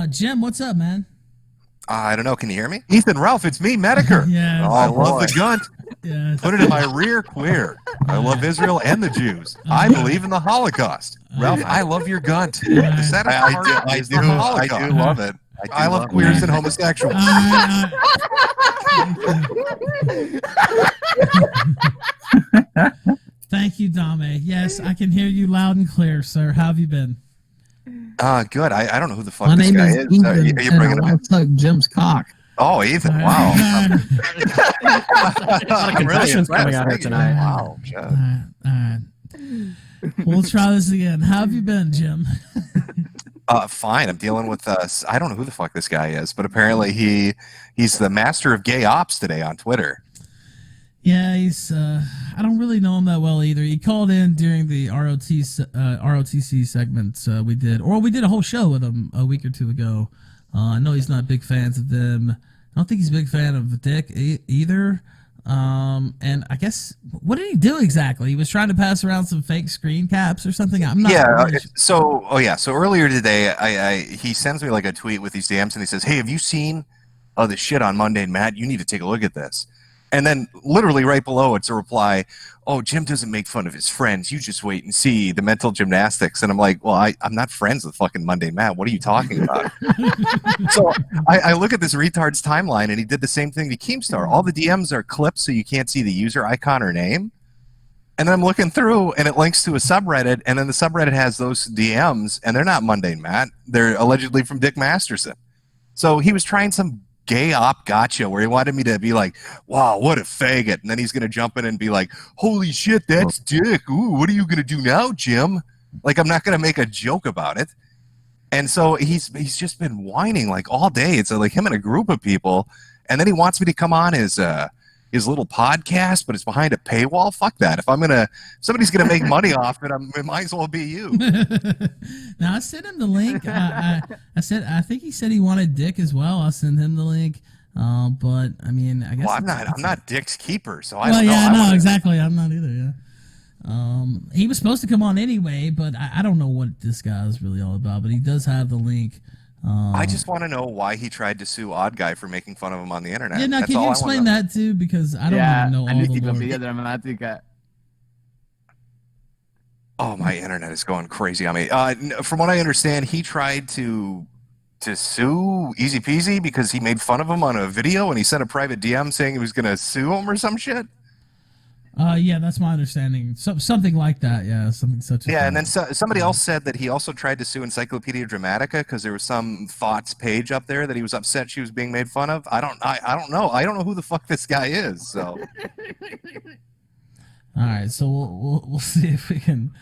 Jim, what's up, man? I don't know. Can you hear me? Ethan, Ralph, it's me, Metokur. Yeah. Oh, I love the gunt. Yeah. Put it in my rear queer. I love Israel and the Jews. I believe in the Holocaust. Ralph, I love your gunt. The saddest part is the Holocaust. I do love it. I love queers and homosexuals. Thank you, Dame. Yes, I can hear you loud and clear, sir. How have you been? Good. I don't know who the fuck My this name guy is is. Ethan, Are you and bringing him I in? suck Jim's cock. Oh, Ethan! Wow. A lot of confessions coming out here tonight. Wow. All right. We'll try this again. How have you been, Jim? Fine. I'm dealing with I don't know who the fuck this guy is, but apparently he's the master of gay ops today on Twitter. Yeah, he's. I don't really know him that well either. He called in during the ROTC segments we did a whole show with him a week or two ago. I know he's not big fans of them. I don't think he's a big fan of Dick either. And I guess, what did he do exactly? He was trying to pass around some fake screen caps or something. I'm not. Yeah. Really So earlier today, he sends me like a tweet with these DMs and he says, "Hey, have you seen this shit on Mundane Matt? You need to take a look at this." And then literally right below it's a reply, "Oh, Jim doesn't make fun of his friends. You just wait and see the mental gymnastics." And I'm like, well, I'm not friends with fucking Mundane Matt. What are you talking about? So I look at this retard's timeline and he did the same thing to Keemstar. All the DMs are clipped so you can't see the user icon or name. And then I'm looking through and it links to a subreddit, and then the subreddit has those DMs and they're not Mundane Matt. They're allegedly from Dick Masterson. So he was trying some gay op gotcha where he wanted me to be like, wow, what a faggot, and then he's gonna jump in and be like, holy shit, that's Dick. Ooh, what are you gonna do now, Jim? Like, I'm not gonna make a joke about it. And so he's just been whining like all day. It's like him and a group of people, and then he wants me to come on his little podcast, but it's behind a paywall. Fuck that. If somebody's gonna make money off it, it might as well be you. Now I sent him the link. I think he said he wanted Dick as well. I'll send him the link. But I mean, I guess. Well, I'm not Dick's keeper, so I don't know. Yeah, no, exactly. I'm not either. Yeah. He was supposed to come on anyway, but I don't know what this guy is really all about. But he does have the link. I just want to know why he tried to sue Odd Guy for making fun of him on the internet. Yeah, now can you explain that too? Because I don't even know all the lore. Oh, my internet is going crazy on me. From what I understand, he tried to sue Easy Peasy because he made fun of him on a video, and he sent a private DM saying he was going to sue him or some shit. Yeah, that's my understanding. Something like that. Yeah, something such. Yeah, and then somebody else said that he also tried to sue Encyclopedia Dramatica because there was some thoughts page up there that he was upset she was being made fun of. I don't know. I don't know who the fuck this guy is. So. All right, so we'll see if we can.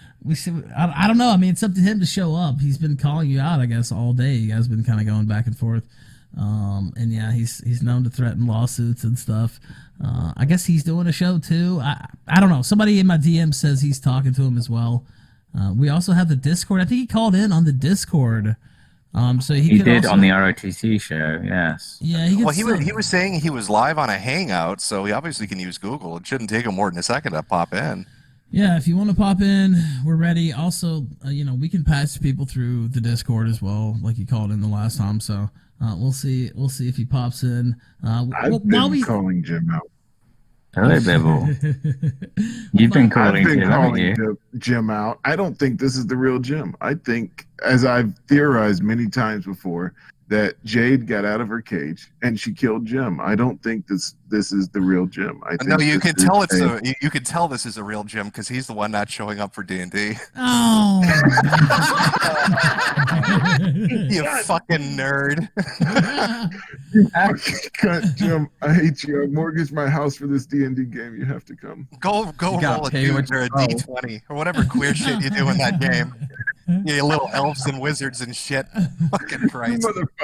I don't know. I mean, it's up to him to show up. He's been calling you out, I guess, all day. You guys have been kind of going back and forth. And yeah, he's known to threaten lawsuits and stuff. I guess he's doing a show too. I don't know. Somebody in my DM says he's talking to him as well. We also have the Discord. I think he called in on the Discord. So he did on the ROTC show. Yes. Yeah. He was saying he was live on a Hangout, so he obviously can use Google. It shouldn't take him more than a second to pop in. Yeah, if you want to pop in, we're ready. Also, we can patch people through the Discord as well, like you called in the last time. So we'll see if he pops in. I've been calling Jim out. Hello, Bibble. You've been calling Jim out. I don't think this is the real Jim. I think, as I've theorized many times before, that Jade got out of her cage and she killed Jim. I don't think this is the real Jim. I think you can tell you can tell this is a real Jim because he's the one not showing up for D&D. Oh, you fucking nerd! Jim, I hate you. I mortgaged my house for this D&D game. You have to come. Go roll a dude or a D20 or whatever queer shit you do in that game. You little elves and wizards and shit. Fucking Christ. Motherfucker.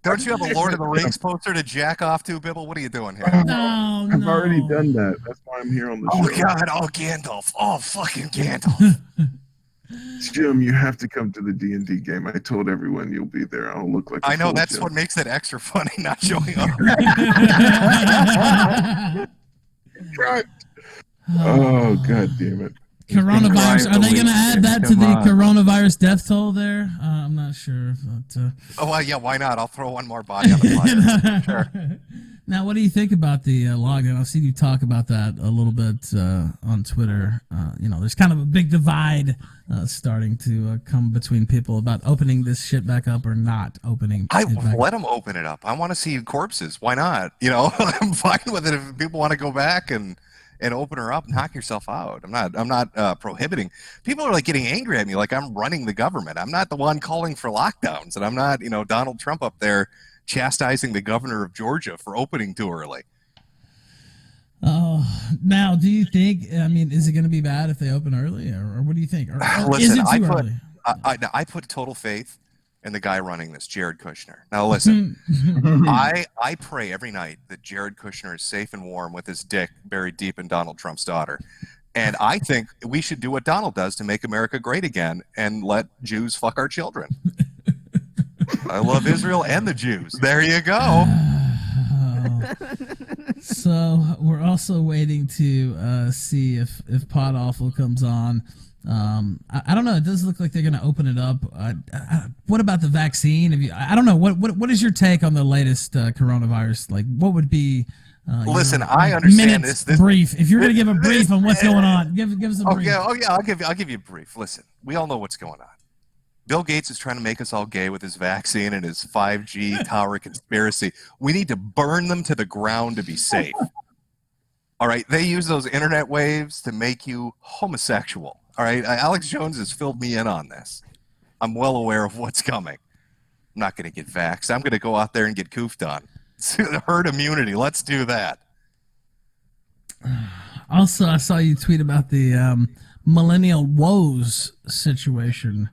Don't you have a Lord of the Rings poster to jack off to, Bibble? What are you doing here? No, I've already done that. That's why I'm here on the show. Oh, God. Oh, Gandalf. Oh, fucking Gandalf. Jim, you have to come to the D&D game. I told everyone you'll be there. I'll look like I know. That's what makes it extra funny, not showing up. Oh, God damn it. Coronavirus. Are they going to add that to the Come on. coronavirus death toll there? I'm not sure. But, Oh, well, yeah, why not? I'll throw one more body on the fire. Sure. Now, what do you think about the lockdown? I've seen you talk about that a little bit on Twitter. There's kind of a big divide starting to come between people about opening this shit back up or not opening. Let them open it up. I want to see corpses. Why not? I'm fine with it if people want to go back and open her up, knock yourself out. I'm not prohibiting. People are like getting angry at me like I'm running the government. I'm not the one calling for lockdowns, and I'm not Donald Trump up there chastising the governor of Georgia for opening too early. Oh, now, do you think? Is it going to be bad if they open early, or what do you think? Or is Listen, it too early? I put total faith in the guy running this, Jared Kushner. Now, listen, I pray every night that Jared Kushner is safe and warm with his dick buried deep in Donald Trump's daughter. And I think we should do what Donald does to make America great again and let Jews fuck our children. I love Israel and the Jews. There you go. So we're also waiting to see if Pod Awful comes on. I don't know. It does look like they're going to open it up. What about the vaccine? I don't know. What is your take on the latest coronavirus? Like, what would be? Listen, I understand this brief. If you're going to give a brief on what's going on, give us a brief. Okay. I'll give you a brief. Listen, we all know what's going on. Bill Gates is trying to make us all gay with his vaccine and his 5G tower conspiracy. We need to burn them to the ground to be safe. All right. They use those internet waves to make you homosexual. All right. Alex Jones has filled me in on this. I'm well aware of what's coming. I'm not going to get vaxxed. I'm going to go out there and get coofed on. Herd immunity. Let's do that. Also, I saw you tweet about the millennial woes situation.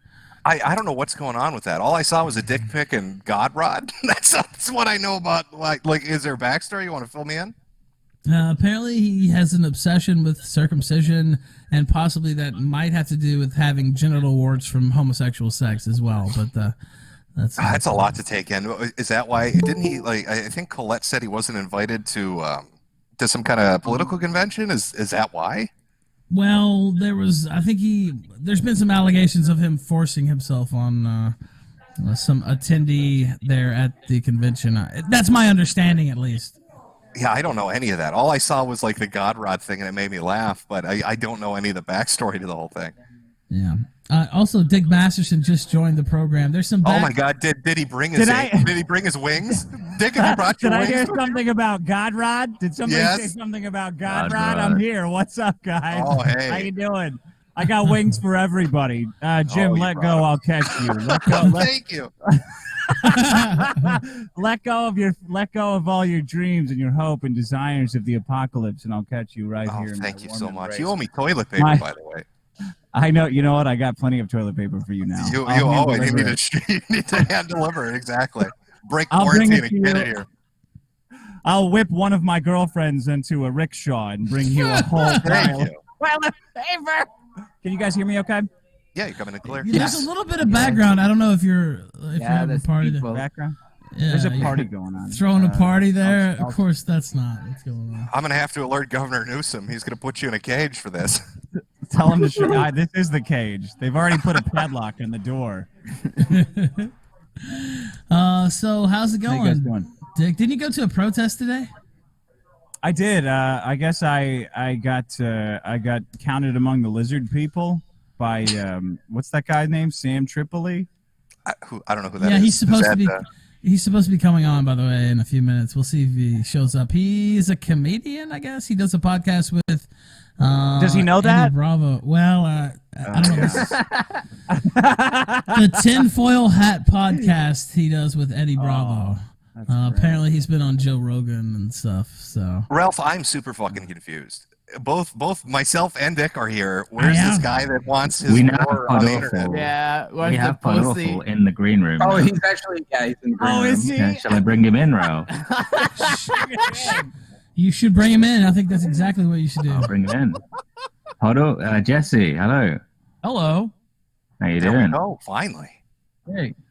I don't know what's going on with that. All I saw was a dick pic and God rod. That's what I know about. Like, is there a backstory? You want to fill me in? Apparently, he has an obsession with circumcision, and possibly that might have to do with having genital warts from homosexual sex as well. But that's a lot to take in. Is that why? Didn't he I think Colette said he wasn't invited to some kind of political convention. Is that why? Well, there's been some allegations of him forcing himself on some attendee there at the convention. That's my understanding, at least. Yeah, I don't know any of that. All I saw was like the God Rod thing, and it made me laugh, but I don't know any of the backstory to the whole thing. Yeah. Also, Dick Masterson just joined the program. There's some. Oh my God! Did he bring his? Did he bring his wings? Dick, have you brought your wings? Did I hear something about God Rod? Did somebody say something about God Rod? I'm here. What's up, guys? Oh, hey. How you doing? I got wings for everybody. Jim, let go. I'll catch you. Let go. Thank you. Let go of all your dreams and your hope and desires of the apocalypse, and I'll catch you right here. Thank you so much. You owe me toilet paper, by the way. I know. You know what? I got plenty of toilet paper for you now. You owe it. You need to hand deliver it. Exactly. Break quarantine and get it here. I'll whip one of my girlfriends into a rickshaw and bring you a whole pile of toilet paper. Can you guys hear me okay? Yeah, you're coming in clear. Yeah, there's a little bit of background. I don't know if you're having a party. Background? Yeah, there's a party going on. Throwing a party there? Of course, that's not what's going on. I'm going to have to alert Governor Newsom. He's going to put you in a cage for this. Tell him to this is the cage. They've already put a padlock in the door. So how's it going? How you guys doing? Dick, didn't you go to a protest today? I did. I guess I got counted among the lizard people by what's that guy's name? Sam Tripoli? I don't know who that is. Yeah, he's supposed to be coming on, by the way, in a few minutes. We'll see if he shows up. He's a comedian, I guess. He does a podcast with does he know that? Bravo. Well, I don't know. The Tinfoil Hat podcast he does with Eddie Bravo. Apparently he's been on Joe Rogan and stuff. So Ralph, I'm super fucking confused. Both myself and Dick are here. Where's this guy that wants his war on the internet? Yeah, we have Pod Awful in the green room. Oh, he's actually he's in the green room. Is he? Yeah, shall I bring him in, Ralph? You should bring him in. I think that's exactly what you should do. I'll bring him in. Jesse, hello. Hello. How you doing? Oh, finally.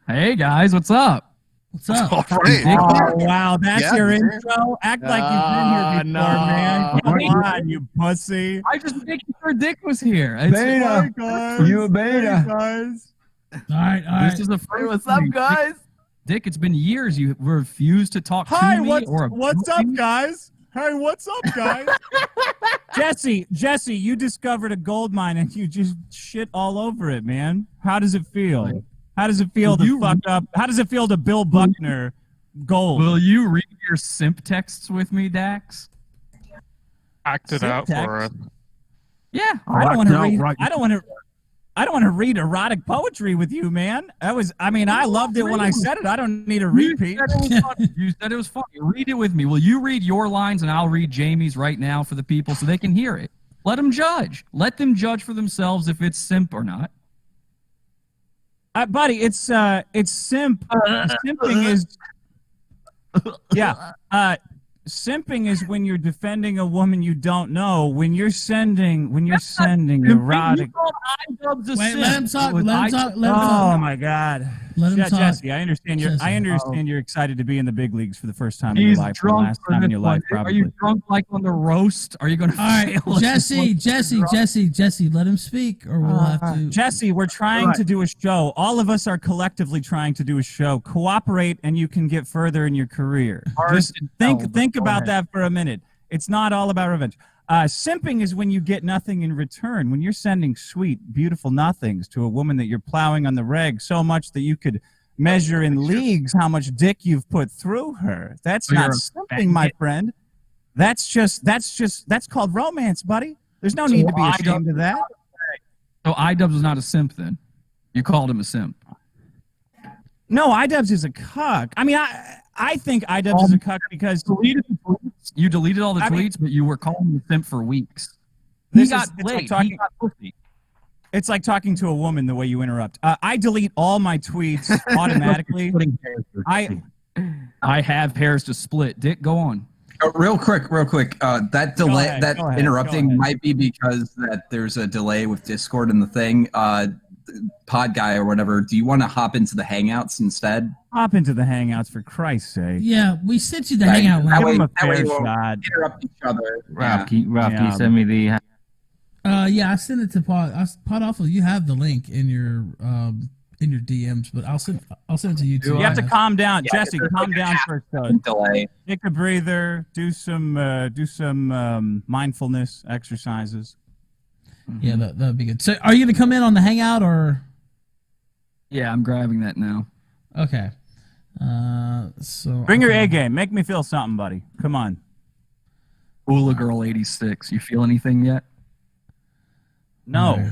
Hey guys, what's up? What's up? All right. Oh, wow. That's Yeah, your man. intro? Act like you've been here before, man. Come on, you pussy. I just making sure Dick was here. It's, Beta. guys. You a beta. Hey, guys. All right. This is the first. What's up, thing. guys? Dick, it's been years. You refused to talk Hi, to me or what's up, guys? Hey, what's up, guys? Jesse, you discovered a gold mine and you just shit all over it, man. How does it feel? How does it feel to fuck up? How does it feel to Bill Buckner gold? Will you read your simp texts with me, Dax? Act it out for us. Yeah. I don't want to read. I don't want to read erotic poetry with you, man. I loved it when I said it. I don't need a repeat. You said it was funny. Read it with me. Will you read your lines and I'll read Jamie's right now for the people so they can hear it? Let them judge. Let them judge for themselves if it's simp or not. Buddy, it's simp. Simping is simping is when you're defending a woman you don't know. When you're sending erotic. Wait, let him talk. Oh my God, Let him talk. Jesse, I understand you're. Jesse. I understand you're excited to be in the big leagues for the first time in your He's life, or the drunk last for time in this your life, one. probably. Are you drunk like on the roast? Are you going to All right, fail? Jesse, let him speak, or we'll have to. Jesse, we're trying to do a show. All of us are collectively trying to do a show. Cooperate, and you can get further in your career. Just think about that for a minute. It's not all about revenge. Simping is when you get nothing in return. When you're sending sweet, beautiful nothings to a woman that you're plowing on the reg so much that you could measure in leagues how much dick you've put through her. That's not simping, my friend. That's called romance, buddy. There's no need to be ashamed of that. So iDubbbz was not a simp then? You called him a simp? No, iDubbbz is a cuck. I mean, I think iDubbbz is a cuck because you deleted all the tweets, but you were calling him a simp for weeks. It's like talking to a woman the way you interrupt. I delete all my tweets automatically. I have hairs to split. Dick, go on. Real quick. That delay, Go ahead, interrupting might be because that there's a delay with Discord and the thing. Pod guy or whatever. Do you want to hop into the Hangouts instead? Hop into the Hangouts for Christ's sake. Yeah, we sent you the hangout link. Give him a fair we won't shot. interrupt each other. Ralph, can you send me the? Yeah, I sent it to Pod. Pod Awful. You have the link in your DMs, but I'll send it to you too. You have to calm down, Jesse. Calm down first. Delay. Take a breather. Do some mindfulness exercises. Yeah, that'd be good. So, are you gonna come in on the hangout or? Yeah, I'm grabbing that now. Okay. So Bring your A game. Make me feel something, buddy. Come on. Hula Girl 86. You feel anything yet? No.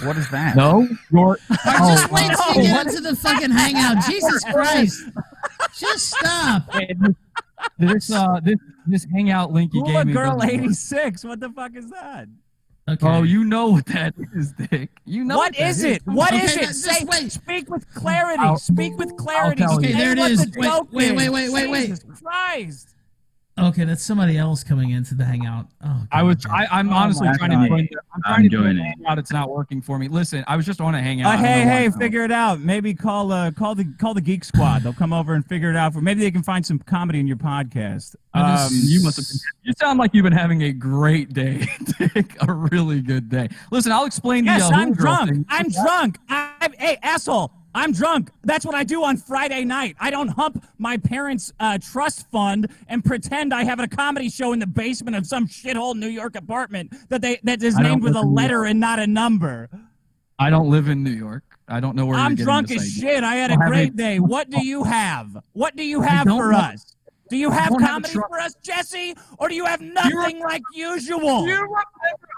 What is that? No? Just wait till you get into the fucking hangout. Jesus Christ! Just stop. This hangout link you Hula gave me. Girl doesn't work. 86. What the fuck is that? Okay. Oh, you know what that is, Dick. You know What is it? What is Okay, it? just Say, wait. speak with clarity. Speak with clarity. tell you. Okay, there it Say is. what the joke is. Wait. Jesus Christ. Okay, that's somebody else coming into the hangout. Oh, God. I'm honestly my trying to God. join. I'm trying to doing join the hangout. It's not working for me. Listen, I was just on a hangout. I don't know Hey, why. figure it out. Maybe call the Geek Squad. They'll come over and figure it out. Maybe they can find some comedy in your podcast. You must have. You sound like you've been having a great day, Dick. A really good day. Listen, I'll explain the. Yes, I'm Hula Girl drunk. thing. I'm drunk. Hey, asshole. I'm drunk. That's what I do on Friday night. I don't hump my parents' trust fund and pretend I have a comedy show in the basement of some shithole New York apartment that is named with a letter and not a number. I don't live in New York. I don't know where I'm you're getting drunk this as idea. shit. I had a great day. What do you have? What do you have for us? Do you have don't have a comedy truck. for us, Jesse? Or do you have nothing like usual?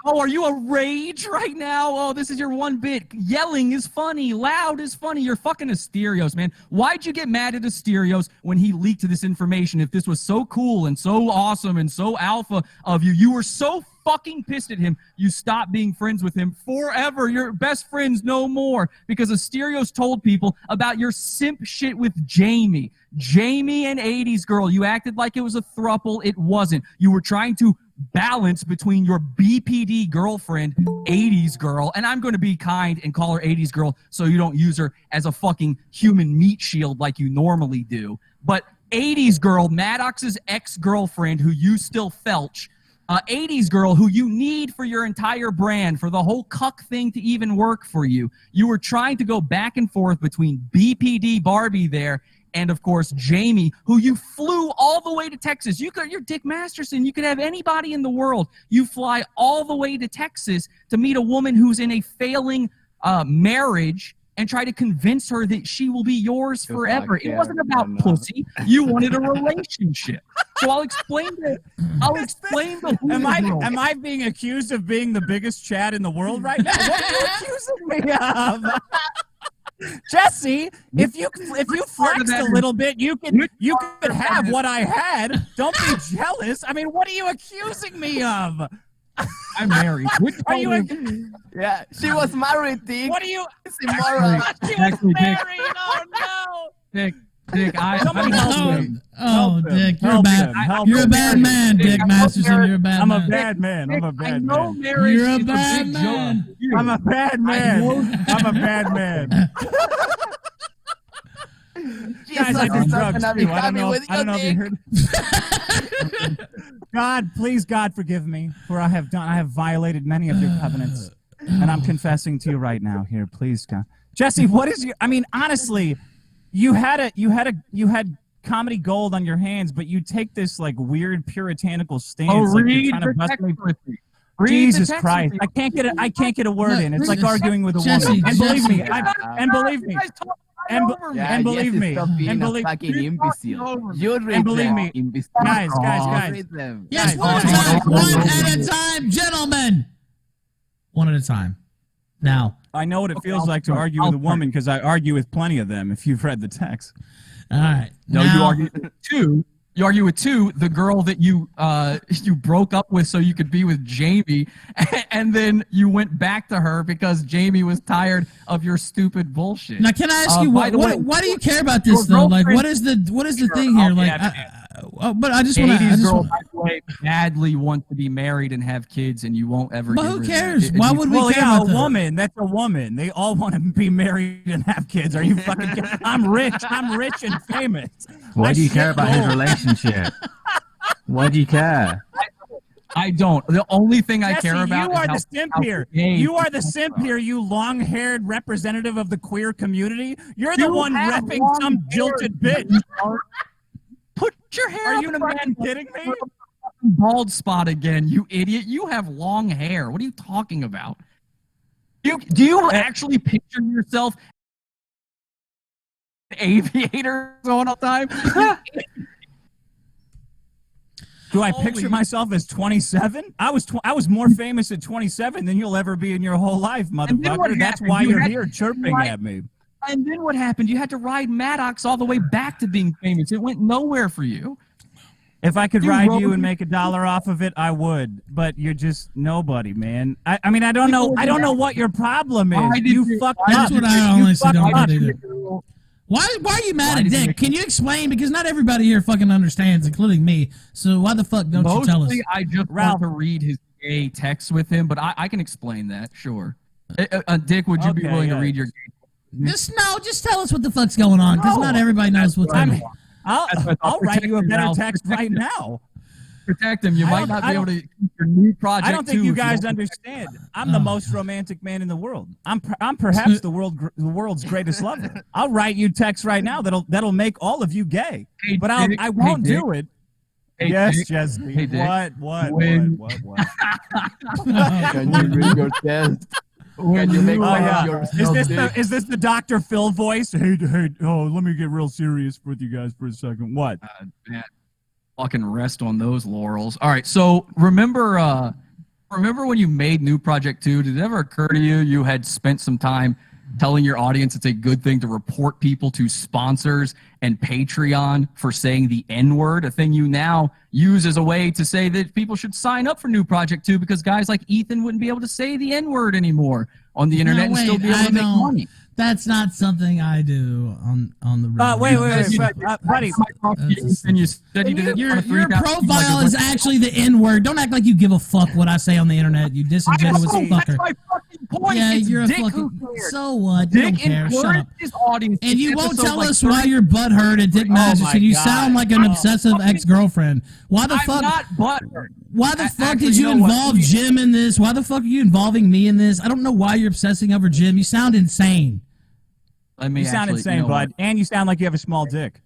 Oh, are you a rage right now? Oh, this is your one bit. Yelling is funny. Loud is funny. You're fucking Asterios, man. Why'd you get mad at Asterios when he leaked this information? If this was so cool and so awesome and so alpha of you, you were so fucking pissed at him. You stopped being friends with him forever. You're best friends no more because Asterios told people about your simp shit with Jamie. Jamie and 80s girl. You acted like it was a throuple. It wasn't. You were trying to balance between your BPD girlfriend, 80s girl, and I'm going to be kind and call her 80s girl so you don't use her as a fucking human meat shield like you normally do. But 80s girl, Maddox's ex-girlfriend who you still felch, 80s girl who you need for your entire brand, for the whole cuck thing to even work for you. You were trying to go back and forth between BPD Barbie there and, of course, Jamie, who you flew all the way to Texas. You're Dick Masterson. You could have anybody in the world. You fly all the way to Texas to meet a woman who's in a failing marriage and try to convince her that she will be yours forever. It wasn't about pussy. You wanted a relationship. So I'll explain the Am I being accused of being the biggest Chad in the world right now? What are you accusing me of? Jesse, if you flexed a little bit, you could have what I had. Don't be jealous. I mean, what are you accusing me of? I'm married. Are you? Yeah, she was married, Dick. What are you? It's immoral. She was married. Oh no. Dick, Somebody help him. Oh, Dick, you're Help a bad. him. Help You're a him. bad man, Dick Masterson. You're a bad I'm man. a bad man. I'm a bad man. Marriage You're a is bad big man. joke. You. I'm a bad man. I'm a bad man. Guys, I do drugs too. I don't know if you heard. God, please, God, forgive me, for I have violated many of your covenants, and I'm confessing to you right now. Here, please, God. Jesse, what is your? I mean, honestly, you had comedy gold on your hands, but you take this like weird puritanical stance. Like you're trying to bust me. Jesus Christ! I can't get a word in. It's like arguing with a woman. And believe me, and believe me. And believe me, and believe fucking imbecile. You read and believe me, imbecile. guys. Yes, one at a time, gentlemen. One at a time. Now, I know what it feels like to argue with a woman because I argue with plenty of them. If you've read the text. All right. No, now, you argue two. You argue with two, the girl that you broke up with so you could be with Jamie, and then you went back to her because Jamie was tired of your stupid bullshit. Now, can I ask you why do you care about this though? Like, what is the thing here? Like, but I just want to. 80s girl, by the way, badly want to be married and have kids, and you won't ever. But who cares? Why would we well, care yeah, about a that? woman. That's a woman. They all want to be married and have kids. Are you fucking kidding? I'm rich and famous. Why do you care about his relationship? Why do you care? I don't. The only thing I Jesse, care about you are is the simp here. You are the simp here, you long-haired representative of the queer community. You're the one repping some jilted bitch. Put your hair Are up you in a fucking kidding me? bald spot again, you idiot. You have long hair. What are you talking about? Do you actually picture yourself aviator all the time? Do I picture myself as 27? I was more famous at 27 than you'll ever be in your whole life, motherfucker. That's why you're here chirping at me. And then what happened? You had to ride Maddox all the way back to being famous. It went nowhere for you. If I could ride you and make $1 off of it, I would. But you're just nobody, man. I mean, I don't know what your problem is. You fucked up. That's what I honestly don't get either. Why are you mad at Dick? Can you explain? Because not everybody here fucking understands, including me. So why the fuck don't you tell us? I just want to read his gay text with him, but I can explain that, sure. Dick, would you be willing to read your gay? Just tell us what the fuck's going on, because not everybody knows what's going on. I'll write you a better text right now. Protect him. You might not be able to keep your new project. I don't think you guys understand. I'm the most romantic man in the world. I'm perhaps the world's greatest lover. I'll write you text right now that'll make all of you gay. Hey, but I won't do it. Hey, yes, Dick. Jesse. Hey, Dick. What? Can you read your test? Can you make Is this the Dr. Phil voice? Hey, let me get real serious with you guys for a second. What? Man, fucking rest on those laurels. All right, so remember when you made New Project 2, did it ever occur to you had spent some time telling your audience it's a good thing to report people to sponsors and Patreon for saying the N-word, a thing you now use as a way to say that people should sign up for New Project 2 because guys like Ethan wouldn't be able to say the N-word anymore on the internet and still be able to make money? That's not something I do on the wait, buddy. And you said you did it. Your profile is actually the N-word. Don't act like you give a fuck what I say on the internet. You disingenuous fucker. That's my fucking point. Yeah, it's you're a Dick fucking. who cares. So what? You don't Dick care. Shut up. his audience. And you won't episode tell like us why 30 you're butthurt at Dick Masterson. You God. sound like an obsessive ex-girlfriend. Why the I'm fuck? not butthurt. Why the fuck Actually, did you you know what? involve Jim in this? Why the fuck are you involving me in this? I don't know why you're obsessing over Jim. You sound insane. You sound insane, bud. And you sound like you have a small dick.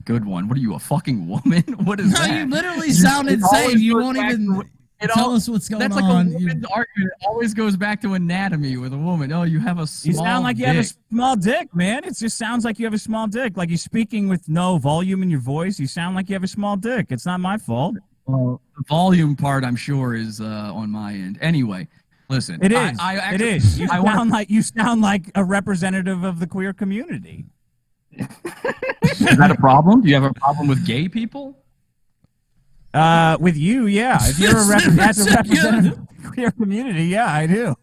Good one. What are you, a fucking woman? What is No, that? you literally sound insane. You won't even tell us what's going That's like on. a woman's argument. It always goes back to anatomy with a woman. Oh, you have a small You sound like you have a small dick, man. It just sounds like you have a small dick. Like you're speaking with no volume in your voice. You sound like you have a small dick. It's not my fault. Well, the volume part, I'm sure, is on my end. Anyway, listen. It is. Actually, it is. You sound like a representative of the queer community. Is that a problem? Do you have a problem with gay people? With you, yeah. If you're a representative of the queer community, yeah, I do.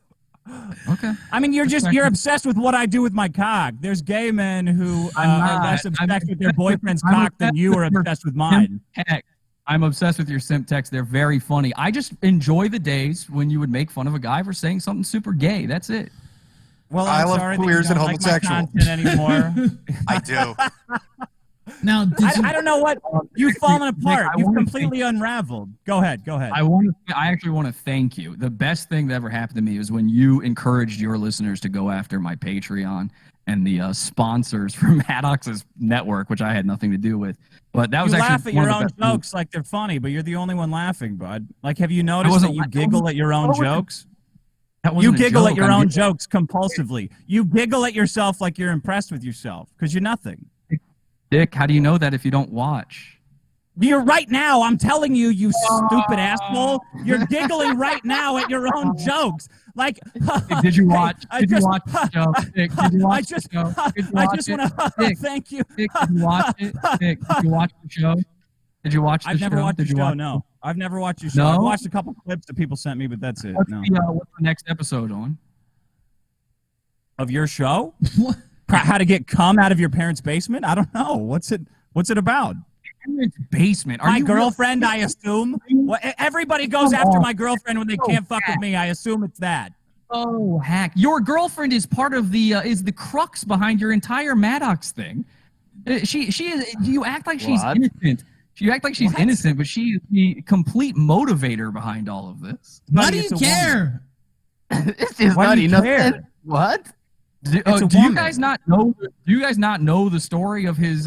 Okay. I mean, you're obsessed with what I do with my cock. There's gay men who are less obsessed with their boyfriend's cock than you are obsessed with mine. I'm obsessed with your simp texts. They're very funny. I just enjoy the days when you would make fun of a guy for saying something super gay. That's it. Well, I I'm love sorry queers that you and don't like my content anymore. I do. Now, I don't know what you've fallen apart. You've completely unraveled. Go ahead. I actually want to thank you. The best thing that ever happened to me was when you encouraged your listeners to go after my Patreon and the sponsors from Maddox's network, which I had nothing to do with. But that was you actually laugh at one your of the own best jokes like they're funny, but you're the only one laughing, bud. Like, have you noticed that you giggle at your own jokes? You giggle at your own jokes compulsively. You giggle at yourself like you're impressed with yourself because you're nothing. Dick, how do you know that if you don't watch? You're right now. I'm telling you, you stupid asshole. You're giggling right now at your own jokes. Like, did you watch? Did you watch the show? Dick, did you watch the show? I just want to thank you. Dick, did you watch it? Dick, did you watch the show? Did you watch the show? I've never watched the show. No, I've never watched your show. No? I've watched a couple clips that people sent me, but that's it. What's No. What's the next episode on? Of your show? How to get cum out of your parents' basement? I don't know. What's it about? Parents' basement. My girlfriend, I assume. Well, everybody goes after my girlfriend when they can't fuck with me. I assume it's that. Oh, hack! Your girlfriend is part of the is the crux behind your entire Maddox thing. She is. You act like she's innocent. You act like she's innocent, but she is the complete motivator behind all of this. Why do you care? It's just Why not do you enough. care? What? Do you guys not know? Do you guys not know the story of his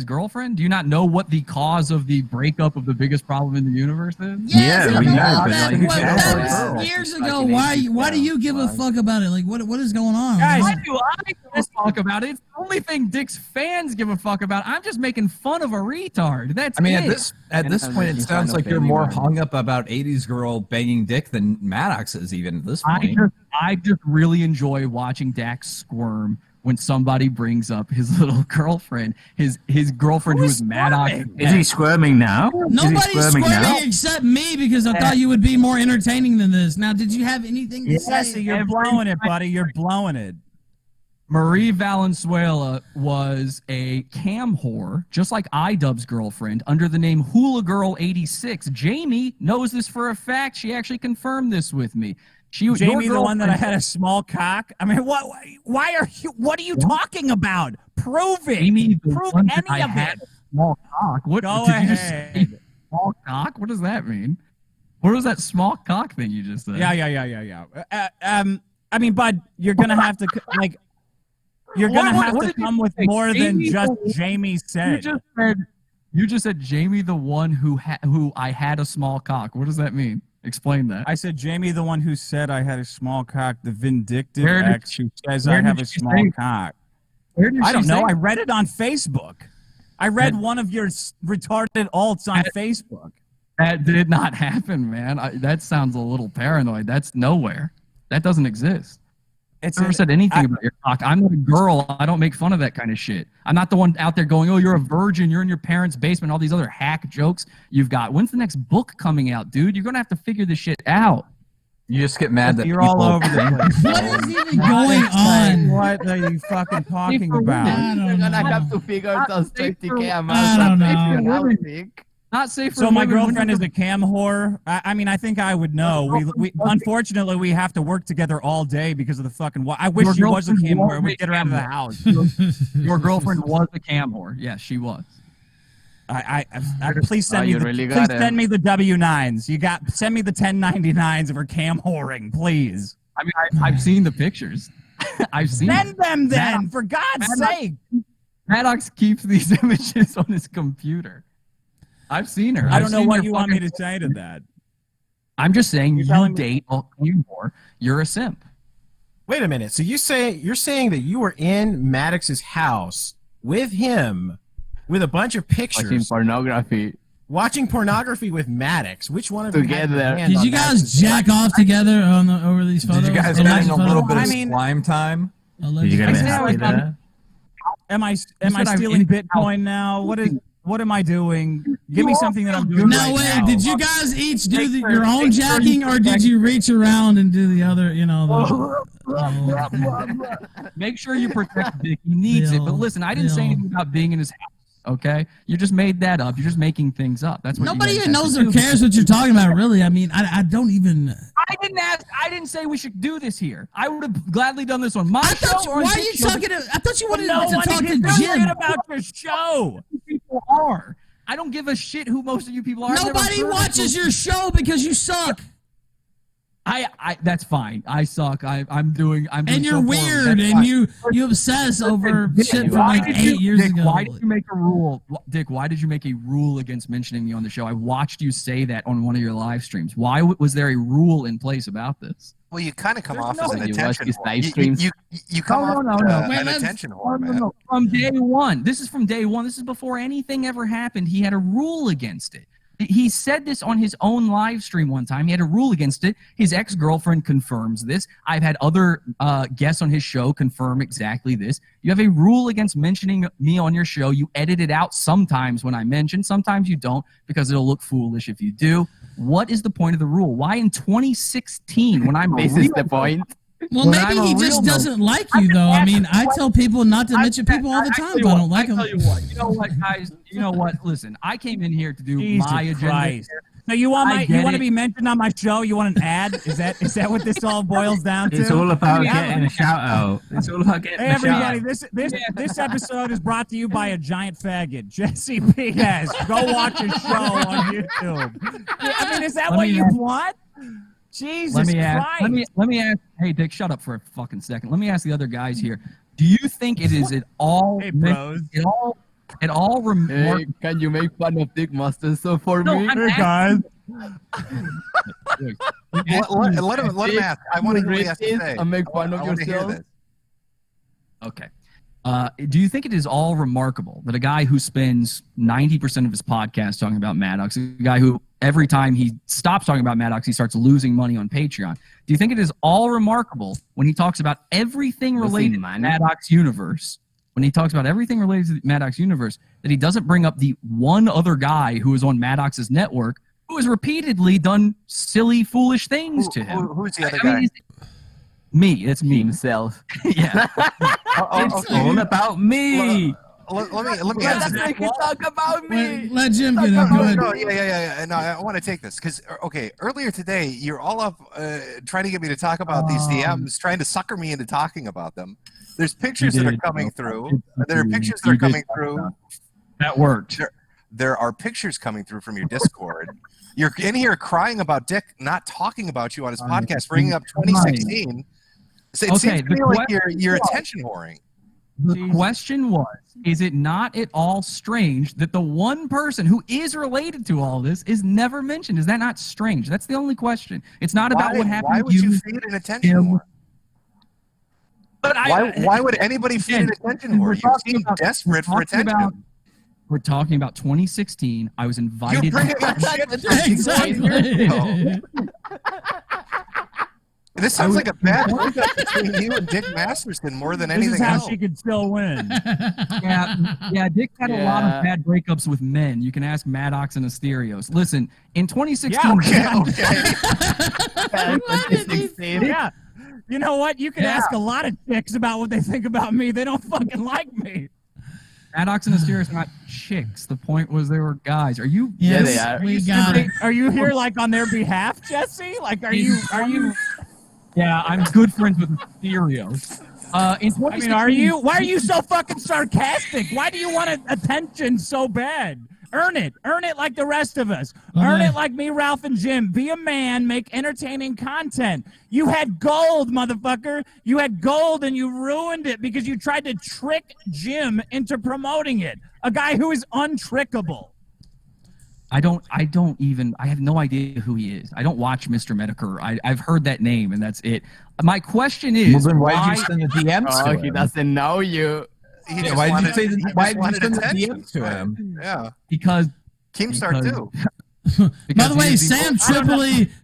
girlfriend? Do you not know what the cause of the breakup of the biggest problem in the universe is? Yes, Yeah, we know, but, that, like, that girl. was years ago. Why do you give a fuck about it? Like, what is going on? Guys, Why do I give a fuck about it? It's the only thing Dick's fans give a fuck about. I'm just making fun of a retard. That's I mean, it. at this point, it sounds like you're more hung up about 80s girl banging dick than Maddox is even at this point. I just really enjoy watching Dax squirm when somebody brings up his little girlfriend, his girlfriend who is Maddox. Is he squirming now? Nobody's squirming except me because I thought you would be more entertaining than this. Now, did you have anything to say? Jesse, you're blowing it, buddy. You're blowing it. Marie Valenzuela was a cam whore, just like iDubbbz's girlfriend, under the name Hula Girl 86. Jamie knows this for a fact. She actually confirmed this with me. Jamie, the one that I had a small cock. I mean, what are you talking about? Prove it. Jamie, Prove any of it. Small cock. What? Go did you just ahead. say small cock? What does that mean? What was that small cock thing you just said? Yeah. I mean, bud, you're gonna have to like. You're gonna have to come with more than just Jamie said. You just said Jamie, the one who I had a small cock. What does that mean? Explain that. I said Jamie, the one who said I had a small cock, the vindictive ex who says I have a small cock. I don't know. I read it on Facebook. I read one of your retarded alts on Facebook. That did not happen, man. That sounds a little paranoid. That's nowhere. That doesn't exist. I've never said anything about your cock. I'm not a girl. I don't make fun of that kind of shit. I'm not the one out there going, oh, you're a virgin. You're in your parents' basement. All these other hack jokes you've got. When's the next book coming out, dude? You're going to have to figure this shit out. You just get mad that you're all people over the place. What is even going on? What are you fucking talking about? I You're don't gonna know. have to figure out those 30K amounts. I don't know. Not safe for So my women when girlfriend you're- is a cam whore. I mean, I think I would know. We unfortunately we have to work together all day because of the fucking. I wish Your she was a girlfriend cam was whore. a We'd get her out of the cam house. Your girlfriend was a cam whore. Yes, she was. Please send me you the, really please gotta- send me the W-9s. Send me the 1099s of her cam whoring, please. I mean, I've seen the pictures. I've seen Send them then, Maddox- for God's Maddox- sake. Maddox keeps these images on his computer. I've seen her. I I've don't know seen what your you want me fucking- to say to that. I'm just saying You're you telling me- date a cam whore. You're a simp. Wait a minute. So you're saying that you were in Maddox's house with him, with a bunch of Watching pictures, pornography watching pornography with Maddox. Which one of you had your together. hand Did on you guys Maddox's jack dick? off together over these photos? Did you guys Alleged getting a little photos? bit of I mean- slime time? Did you get a bit I said I happy was- there? Am I said I'm stealing in- Bitcoin now? What am I doing? Give me something that I'm doing No, right wait. now. Did you guys each do your own jacking, or did you reach around and do the other? You know. Make sure you protect Dick. He needs it. But listen, I didn't say anything about being in his house. Okay, you just made that up. You're just making things up. That's what Nobody you even guys knows have or to do. cares what you're talking about. Really, I mean, I don't even. I didn't ask. I didn't say we should do this here. I would have gladly done this on my I show. thought. or on Why are Dick's you show, talking? I thought you wanted No to one talk to gives a shit Jim. about your show. people are. I don't give a shit who most of you people are. I've never Nobody heard of watches you. your show because you suck. I that's fine. I suck. I'm doing And so you're poorly. weird, That's and fine. you obsess over Dick, shit from why like did 8 years Dick, ago. Why did you make a rule, Dick? Why did you make a rule against mentioning me on the show? I watched you say that on one of your live streams. Why was there a rule in place about this? Well, you kind of come There's off no- as an You watch attention his whore. live streams? You come No, off no, as no. an Wait, attention No, whore, no, man. no. From day one. This is from day one. This is before anything ever happened. He had a rule against it. He said this on his own live stream one time. He had a rule against it. His ex-girlfriend confirms this. I've had other guests on his show confirm exactly this. You have a rule against mentioning me on your show. You edit it out sometimes when I mention. Sometimes you don't because it'll look foolish if you do. What is the point of the rule? Why in 2016 when I'm This is the point. Well, When maybe I'm a he real just no- doesn't like you, though. I mean, I tell people not to mention people all the time if I don't like them. I tell you what. You know what, guys? You know what? Listen, I came in here to do Jesus my agenda. Christ. So you want I you get want to it. be mentioned on my show? You want an ad? Is that what this all boils down to? It's all about Yeah. getting a shout out. It's all about getting Hey a shout everybody, out. this episode is brought to you by a giant faggot, Jesse P.S. Go watch his show on YouTube. I mean, is that Let what me you ask- want? Jesus Let me Christ! ask. Let me ask. Hey, Dick, shut up for a fucking second. Let me ask the other guys here. Do you think it is at all? Hey, bros. It all Hey, remarkable. can you make fun of Dick Masterson for No, me? I'm Hey guys, Let him ask. I want to hear what he has to say. And make fun I of want to hear yourself. this. Okay. Do you think it is all remarkable that a guy who spends 90% of his podcast talking about Maddox, a guy who every time he stops talking about Maddox, he starts losing money on Patreon? Do you think it is all remarkable when he talks about everything related to Maddox universe? When he talks about everything related to the Maddox universe, that he doesn't bring up the one other guy who is on Maddox's network who has repeatedly done silly, foolish things to him? Who's the other I mean, guy? it's- Me. It's me. Himself. Yeah. It's all about me. Let me Let ask us this. make it talk about me. Let Jim get it. Go ahead. No, yeah. No, I want to take this because earlier today you're all up trying to get me to talk about these DMs, trying to sucker me into talking about them. There's pictures that are coming through. There are pictures that are coming through. That worked. There are pictures coming through from your Discord. You're in here crying about Dick not talking about you on his podcast, bringing up 2016. So it Okay, seems to the me like question you're was- attention whoring. The question was, is it not at all strange that the one person who is related to all this is never mentioned? Is that not strange? That's the only question. It's not about what happened Why to would you feed an attention whore? But Why would anybody feed an attention we're whore? You talking seem about- desperate we're for talking attention. about- We're talking about 2016. I was invited. You're bringing up shit from 16 years Exactly. ago. This sounds like a bad breakup between you and Dick Masterson more than anything This is how else. she could still win. Yeah, Dick had a lot of bad breakups with men. You can ask Maddox and Asterios. Listen, in 2016... Yeah. You know what? You can ask a lot of chicks about what they think about me. They don't fucking like me. Maddox and Asterios are not chicks. The point was they were guys. Are you... Yeah, they are. We got it. Are you here like on their behalf, Jesse? Like, are you? Yeah, I'm good friends with Asterios. In 2016... I mean, are you? Why are you so fucking sarcastic? Why do you want attention so bad? Earn it. Earn it like the rest of us. Earn it like me, Ralph, and Jim. Be a man. Make entertaining content. You had gold, motherfucker. You had gold and you ruined it because you tried to trick Jim into promoting it. A guy who is untrickable. I have no idea who he is. I don't watch Mr. Metokur. I've heard that name, and that's it. My question is... Well, then why did you send the DMs to him? He doesn't know you. Why did you send the DMs to him? Yeah. Because... Keemstar, too. By the way,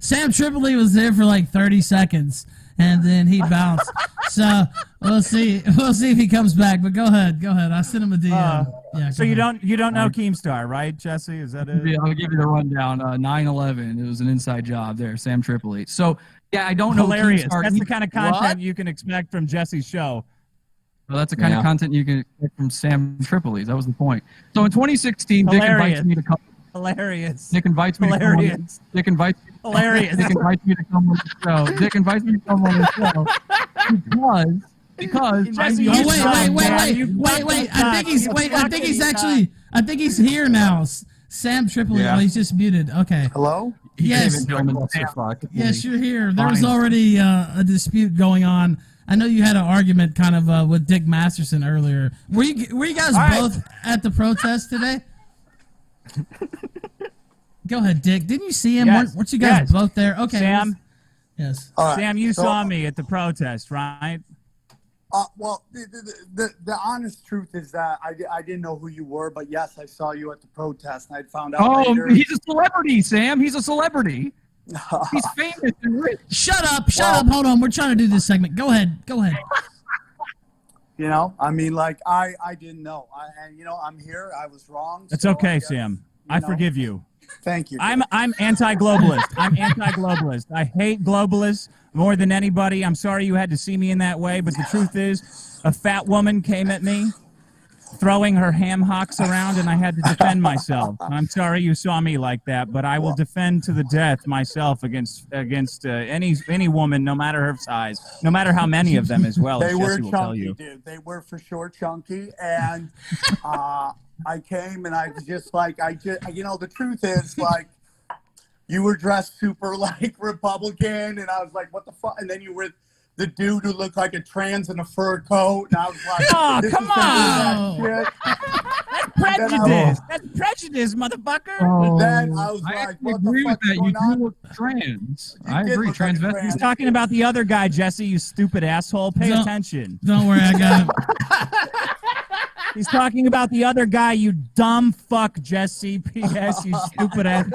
Sam Tripoli was there for like 30 seconds, and then he bounced. So we'll see if he comes back. But go ahead. I sent him a DM. So you don't know Keemstar, right, Jesse? Is that it? Yeah, I'll give you the rundown. 9/11. It was an inside job there, Sam Tripoli. So yeah, I don't know. Hilarious. Keemstar. That's the kind of content you can expect from Jesse's show. Well, that's the kind of content you can expect from Sam Tripoli. That was the point. So in 2016, Dick invites me to come. Hilarious. Dick invites me to come on. Dick invites me. Hilarious. Dick invites me to come on the show. Dick invites me to come on the show because. Jesse, wait. I think he's here now. Sam Tripoli. Oh, he's just muted. Okay. Hello? Yes. Fuck. Yes, you're here. There was already a dispute going on. I know you had an argument kind of with Dick Masterson earlier. Were you guys both at the protest today? Go ahead, Dick. Didn't you see him? Yes. Weren't you guys both there? Okay. Sam. Yes. Sam, you saw me at the protest, right? Well, the honest truth is that I didn't know who you were, but yes, I saw you at the protest, and I found out later. He's a celebrity, Sam. He's a celebrity. He's famous and rich. Shut up. Hold on. We're trying to do this segment. Go ahead. You know, I mean, like, I didn't know. And, you know, I'm here. I was wrong. That's okay, Sam. I forgive you. Thank you. I'm anti-globalist. I'm anti-globalist. I hate globalists more than anybody. I'm sorry you had to see me in that way, but the truth is, a fat woman came at me, throwing her ham hocks around, and I had to defend myself. I'm sorry you saw me like that, but I will defend to the death myself against any woman, no matter her size, no matter how many of them as well. They were Jesse will tell you. chunky, dude. They were for sure chunky, and I came and I was just like, you know, the truth is, like, you were dressed super like Republican, and I was like, what the fuck? And then you were the dude who looked like a trans in a fur coat, and I was like, oh, this come is on! That's Prejudice. That's prejudice, motherfucker. And then I was like, what the fuck's going on? You look trans. You I did agree. look like a Transvestite. trans. He's talking about the other guy, Jesse, you stupid asshole. Pay attention. Don't worry, I got him. He's talking about the other guy, you dumb fuck, Jesse. P.S. You stupid ass.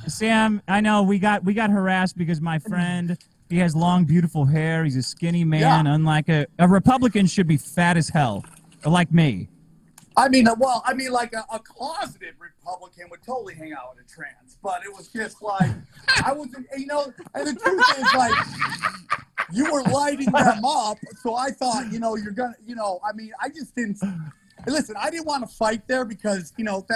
Sam. I know we got harassed because my friend, he has long, beautiful hair. He's a skinny man. Yeah. Unlike a Republican, should be fat as hell, like me. I mean, like a closeted Republican would totally hang out with a trans, but it was just like, I wasn't, you know, and the truth is, like, you were lighting them up, so I thought, you know, you're gonna, you know, I mean, I just didn't, listen, I didn't want to fight there because, you know,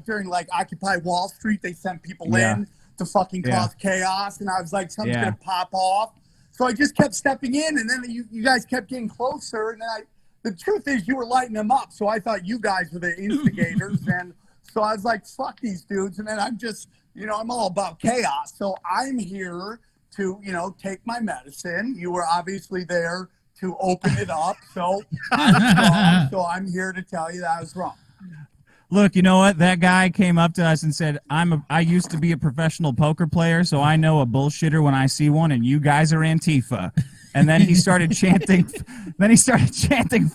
during, like, Occupy Wall Street, they sent people in to fucking cause chaos, and I was like, something's gonna pop off, so I just kept stepping in, and then you guys kept getting closer, and then the truth is, you were lighting them up, so I thought you guys were the instigators, and so I was like, fuck these dudes, and then I'm just, you know, I'm all about chaos, so I'm here to, you know, take my medicine. You were obviously there to open it up, so I was wrong, so I'm here to tell you that I was wrong. Look, you know what? That guy came up to us and said, I used to be a professional poker player, so I know a bullshitter when I see one, and you guys are Antifa. And then he started chanting,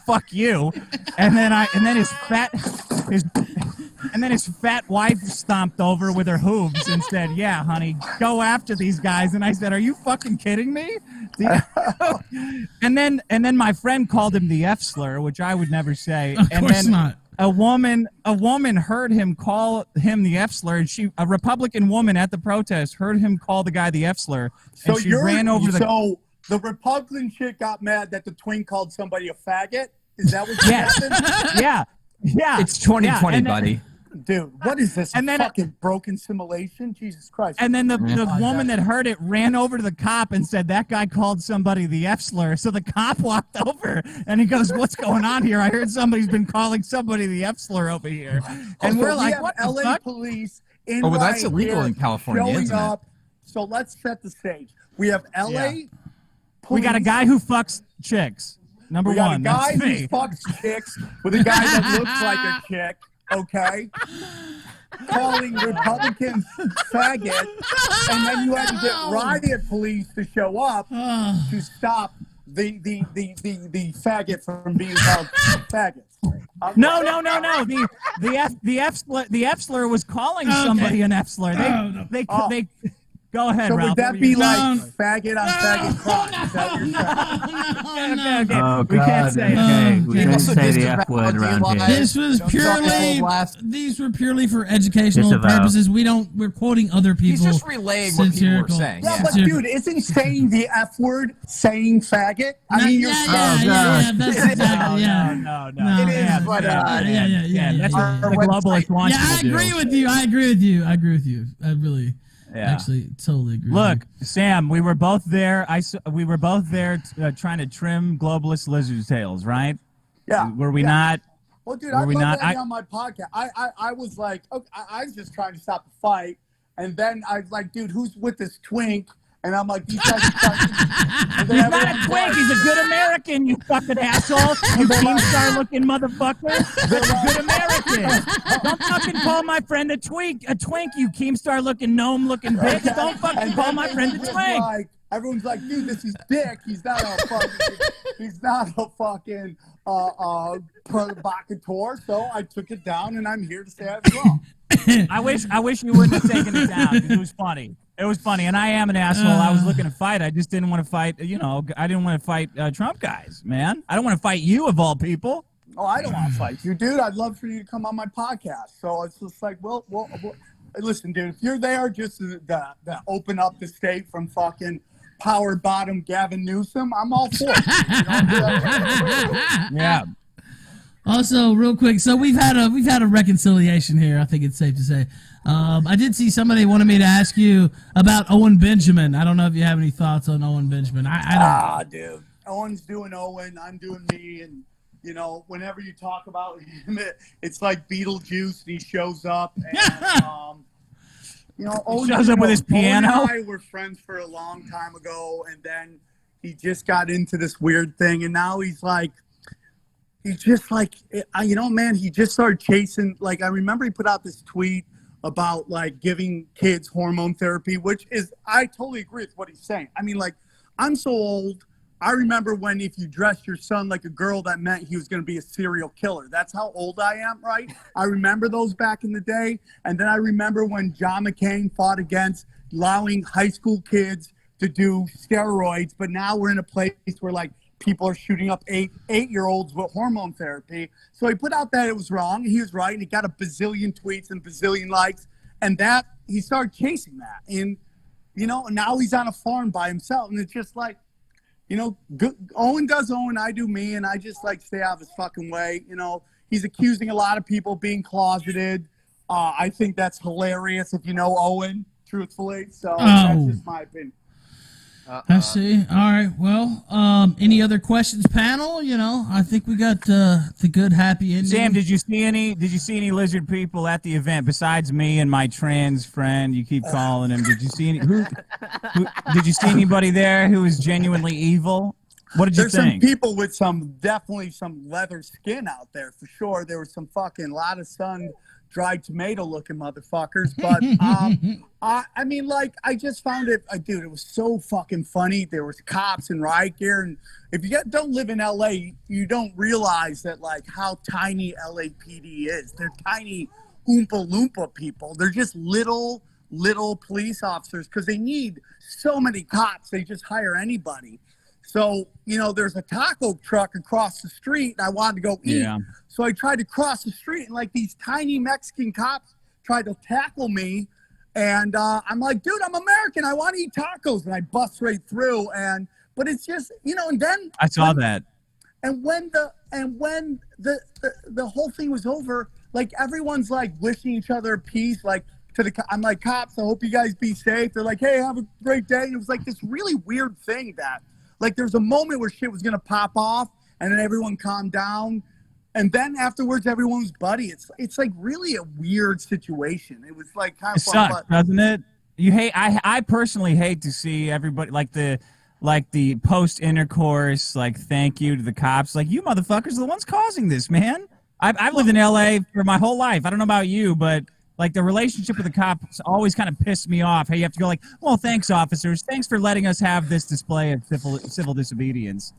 fuck you. And then his And then his fat wife stomped over with her hooves and said, "Yeah, honey, go after these guys." And I said, "Are you fucking kidding me?" And then my friend called him the F slur, which I would never say. Of course not. A woman heard him call him the F slur, and a Republican woman at the protest heard him call the guy the F slur, and she ran over the. So the Republican chick got mad that the twink called somebody a faggot. Is that what happened? Yeah. It's 2020, buddy. Dude, what is this? And then fucking broken simulation? Jesus Christ. And then the woman that heard it ran over to the cop and said, "That guy called somebody the F slur." So the cop walked over and he goes, "What's going on here? I heard somebody's been calling somebody the F slur over here." And we're like, "What the LA fuck?" police in Oh, well, that's right illegal here in California, showing isn't it? up. So let's set the stage. We have LA police. We got a guy who fucks chicks. Number We got one. a guy That's who me. fucks chicks with a guy that looks like a chick, okay? Calling Republicans faggot, and then you had to get riot police to show up to stop the faggot from being called faggots. No. The F slur was calling somebody an F slur. They go ahead, So Ralph. would that be like faggot on faggot crime? Is that what you're saying? Okay. Oh, We can't God, say it. okay. We You can't also say the disavow F word around DUI. here. This was these were purely for educational Disavow. purposes. We're quoting other people. He's just relaying what people were saying. Yeah, but dude, isn't saying the F word saying faggot? I mean, you're saying that's exactly, No. It is, but That's what the globalists want Yeah, I you to do. agree with you. I really actually totally agree. Look, Sam, we were both there. We were both there trying to trim globalist lizard tails, right? Yeah. Were we not? Well, dude, Were I we love not? that on my podcast. I was like, okay, I was just trying to stop the fight, and then I was like, dude, who's with this twink? And I'm like, these guys are fucking. He's not a twink. He's a good American, you fucking asshole. You Keemstar looking motherfucker. They're a good American. Don't fucking call my friend a twink, you Keemstar looking gnome looking bitch. Don't fucking call my friend a twink. Like, everyone's like, dude, this is Dick. He's not a fucking provocateur. So I took it down, and I'm here to say I was wrong. I wish you wouldn't have taken it down, because it was funny. It was funny, and I am an asshole. I was looking to fight. I just didn't want to fight. I didn't want to fight Trump guys, man. I don't want to fight you, of all people. Oh, I don't want to fight you, dude. I'd love for you to come on my podcast. So it's just like, well listen, dude. If you're there just to open up the state from fucking power bottom Gavin Newsom, I'm all for it. Yeah. Also, real quick, so we've had a reconciliation here. I think it's safe to say. I did see somebody wanted me to ask you about Owen Benjamin. I don't know if you have any thoughts on Owen Benjamin. I don't. Dude, Owen's doing Owen. I'm doing me, and whenever you talk about him, it's like Beetlejuice, and he shows up, and Owen shows up with his piano. Owen and I were friends for a long time ago, and then he just got into this weird thing, and now he's just like, man, he just started chasing. Like, I remember he put out this tweet about like giving kids hormone therapy, which is, I totally agree with what he's saying. I mean, like, I'm so old. I remember when if you dressed your son like a girl, that meant he was going to be a serial killer. That's how old I am, right? I remember those back in the day. And then I remember when John McCain fought against allowing high school kids to do steroids. But now we're in a place where like people are shooting up eight-year-olds with hormone therapy. So he put out that it was wrong. He was right. And he got a bazillion tweets and bazillion likes. And that he started chasing that. And, now he's on a farm by himself. And it's just like, Owen does Owen, I do me, and I just like stay out of his fucking way. He's accusing a lot of people of being closeted. I think that's hilarious if you know Owen, truthfully. So that's just my opinion. I see. All right. Well, any other questions, panel? I think we got the good happy ending. Sam, did you see any lizard people at the event besides me and my trans friend? You keep calling him. Did you see any? Did you see anybody there who was genuinely evil? What did you think? There's some people with definitely some leather skin out there for sure. There was some fucking lot of dried tomato looking motherfuckers, but I mean, like, I just found it, dude, it was so fucking funny. There was cops in riot gear, and if you don't live in LA, you don't realize that, like, how tiny LAPD is. They're tiny Oompa Loompa people. They're just little police officers because they need so many cops. They just hire anybody. So, you know, there's a taco truck across the street and I wanted to go eat. Yeah. So I tried to cross the street and like these tiny Mexican cops tried to tackle me. And I'm like, dude, I'm American. I want to eat tacos. And I bust right through. But it's just, you know, and then I saw that. And when the whole thing was over, like everyone's like wishing each other peace, like I'm like, cops, I hope you guys be safe. They're like, hey, have a great day. And it was like this really weird thing that like there's a moment where shit was gonna pop off and then everyone calmed down. And then afterwards everyone was buddy. It's like really a weird situation. It was like kind of It sucks, doesn't it? You hate I personally hate to see everybody like the post intercourse, like thank you to the cops. Like you motherfuckers are the ones causing this, man. I've lived in LA for my whole life. I don't know about you, but like the relationship with the cops always kind of pissed me off. Hey, you have to go like, well, thanks officers. Thanks for letting us have this display of civil disobedience.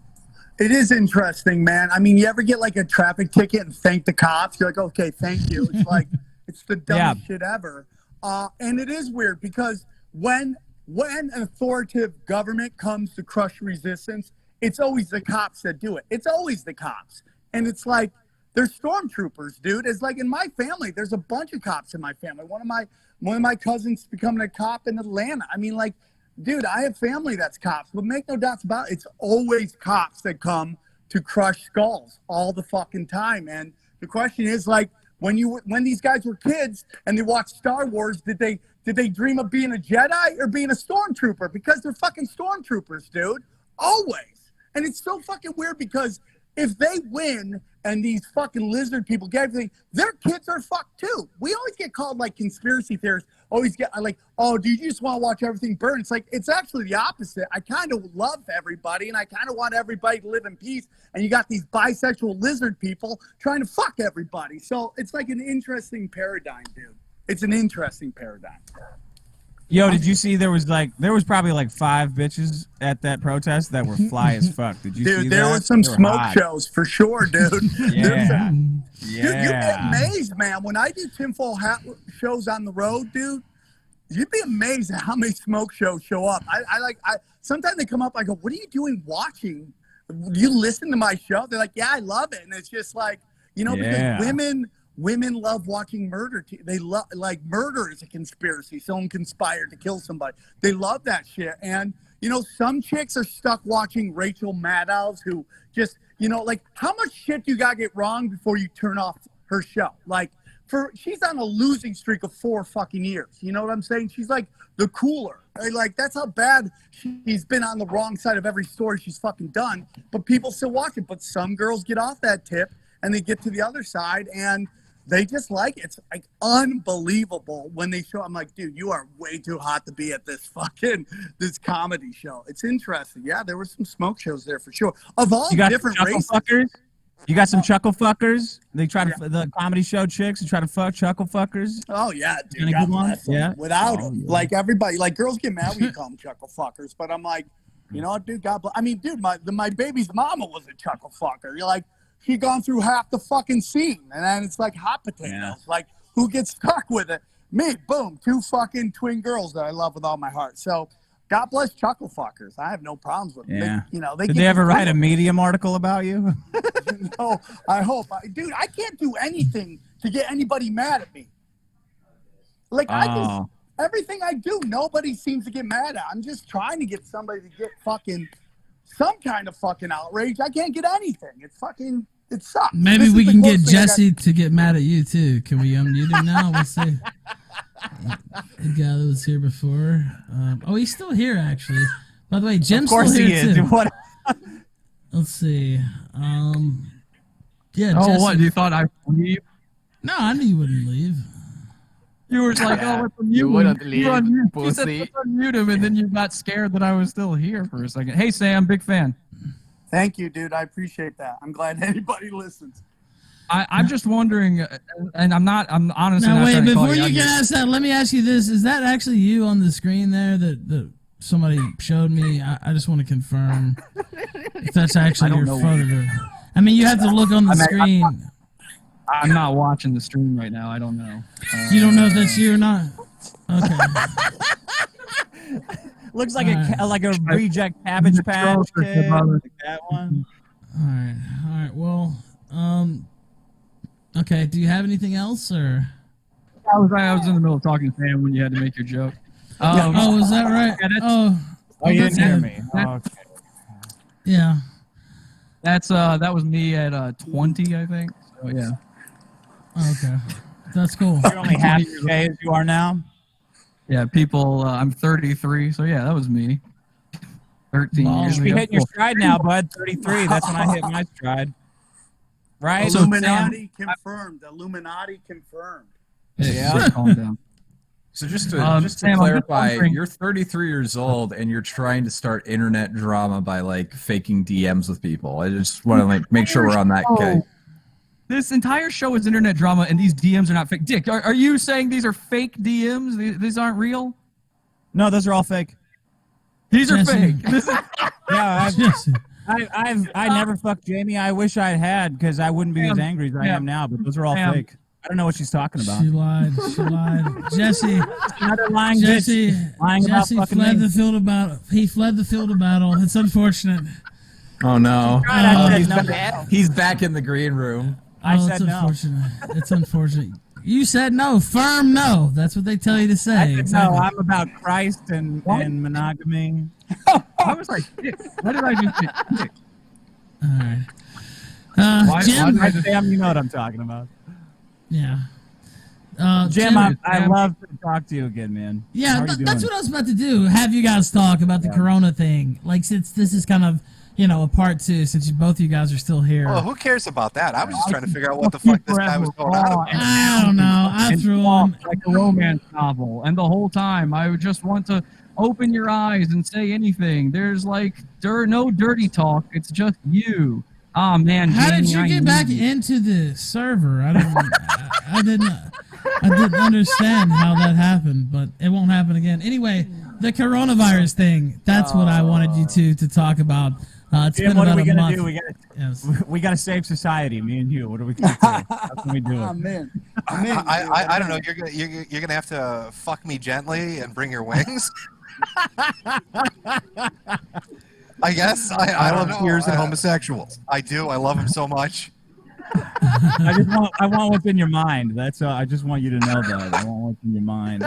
It is interesting, man. I mean, you ever get like a traffic ticket and thank the cops? You're like, okay, thank you. It's like, it's the dumbest shit ever. And it is weird because when an authoritative government comes to crush resistance, it's always the cops that do it. It's always the cops. And it's like, they're stormtroopers, dude. It's like in my family, there's a bunch of cops in my family. One of my cousins becoming a cop in Atlanta. I mean, like, dude, I have family that's cops, but make no doubts about it, it's always cops that come to crush skulls all the fucking time. And the question is, like, when these guys were kids and they watched Star Wars, did they dream of being a Jedi or being a stormtrooper? Because they're fucking stormtroopers, dude. Always. And it's so fucking weird because if they win and these fucking lizard people get everything, their kids are fucked too. We always get called like conspiracy theorists. Always get like, oh, dude, you just want to watch everything burn. It's like, it's actually the opposite. I kind of love everybody and I kind of want everybody to live in peace. And you got these bisexual lizard people trying to fuck everybody. So it's like an interesting paradigm, dude. It's an interesting paradigm. Yo, did you see there was probably like 5 bitches at that protest that were fly as fuck? Did you see that? Dude, there was some smoke shows for sure, dude. Yeah. Dude, you'd be amazed, man. When I do tinfoil hat shows on the road, dude, you'd be amazed at how many smoke shows show up. I sometimes they come up, I go, what are you doing watching? Do you listen to my show? They're like, yeah, I love it. And it's just like, you know, because women love watching murder. They love, like, murder is a conspiracy. Someone conspired to kill somebody. They love that shit. And, you know, some chicks are stuck watching Rachel Maddows, who just, you know, like, how much shit do you got to get wrong before you turn off her show? Like, she's on a losing streak of 4 fucking years. You know what I'm saying? She's like the cooler. Like, that's how bad she's been on the wrong side of every story she's fucking done. But people still watch it. But some girls get off that tip and they get to the other side and they just like it. It's like unbelievable when they show. I'm like, dude, you are way too hot to be at this comedy show. It's interesting. Yeah, there were some smoke shows there for sure. Of all different races. Fuckers? You got some chuckle fuckers? They try to the comedy show chicks and try to fuck chuckle fuckers. Oh yeah, dude. God bless them. Without them, like everybody, like girls get mad when you call them chuckle fuckers, but I'm like, you know what, dude? God bless. I mean, dude, my baby's mama was a chuckle fucker. You're like. She gone through half the fucking scene, and then it's like hot potatoes. Yeah. Like, who gets stuck with it? Me, boom, 2 fucking twin girls that I love with all my heart. So, God bless chuckle fuckers. I have no problems with them. Yeah. Did they ever write a Medium article about you? No, I hope. Dude, I can't do anything to get anybody mad at me. Like, everything I do, nobody seems to get mad at. I'm just trying to get somebody to get fucking some kind of fucking outrage. I can't get anything. It's fucking, it sucks. Maybe we can get Jesse to get mad at you too. Can we unmute him now? Let's see. The guy that was here before. He's still here actually. By the way, Jim's still here too. What? Let's see. Yeah. Oh, Jesse. what? You thought I would leave? No, I knew you wouldn't leave. You were like, oh, let's unmute you wouldn't leave, you said, let's unmute him, and then you got scared that I was still here for a second. Hey, Sam, big fan. Thank you, dude. I appreciate that. I'm glad anybody listens. I'm just wondering, and I'm honestly now, not wait, before you can ask that, let me ask you this. Is that actually you on the screen there that somebody showed me? I just want to confirm if that's actually your photo. I mean, you have to look on the screen. I'm not watching the stream right now. I don't know. You don't know if that's you or not? Okay. Looks like a reject Cabbage Patch Kid. Like that one. All right. Well, okay. Do you have anything else, or? I was in the middle of talking to Sam when you had to make your joke. Oh, is that right? Oh, you didn't hear me. Okay. Yeah. That was me at 20, I think. So yeah. Okay. That's cool. You're only half as gay as you are now. Yeah, people. I'm 33, so yeah, that was me. 13 You years should be ago. hitting your stride now, bud. 33. That's when I hit my stride. Right? Illuminati confirmed. Illuminati confirmed. Yeah. Calm down. So just to Sam, I'm just clarify, wondering- you're 33 years old and you're trying to start internet drama by like faking DMs with people. I just want to like make sure we're on that case. This entire show is internet drama, and these DMs are not fake. Dick, are you saying these are fake DMs? These aren't real? No, those are all fake. These are Jesse. fake. Yeah, Jesse. I never fucked Jamie. I wish I had, because I wouldn't be as angry as I am now. But those are all fake. I don't know what she's talking about. She lied. She lied. Jesse. Another lying Jesse. bitch. Lying about Jesse fucking fled me. the field of battle. He fled the field of battle. It's unfortunate. Oh no. I said no. He's back in the green room. I Oh, said it's no. unfortunate. It's unfortunate. You said no. Firm no. That's what they tell you to say. I said Exactly. no. I'm about Christ and monogamy. I was like, Dick, what did I just say? Dick. All right. Jim. Sam, you know what I'm talking about. Yeah. Jim, I love to talk to you again, man. Yeah, How are you that's doing? what I was about to do. Have you guys talk about the Corona thing? Like, since this is kind of, a part two, since both you guys are still here. Well, who cares about that? I was just trying to figure out what the fuck this guy was going on about. I don't know. I threw him. Like a romance novel, and the whole time I would just want to open your eyes and say anything. There's like no dirty talk. It's just you. Ah, man. How did Jamie, you I get need back you. into the server? I didn't understand how that happened, but it won't happen again. Anyway, the coronavirus thing, that's what I wanted you to talk about. It's Jim, been what are about we a gonna month. do? We gotta save society, me and you. What are we gonna do? How can we do it? Oh, man. I don't know. You're gonna have to fuck me gently and bring your wings. I guess I don't know. Queers and homosexuals. I do. I love him so much. I want what's in your mind. That's I just want you to know that. I want what's in your mind.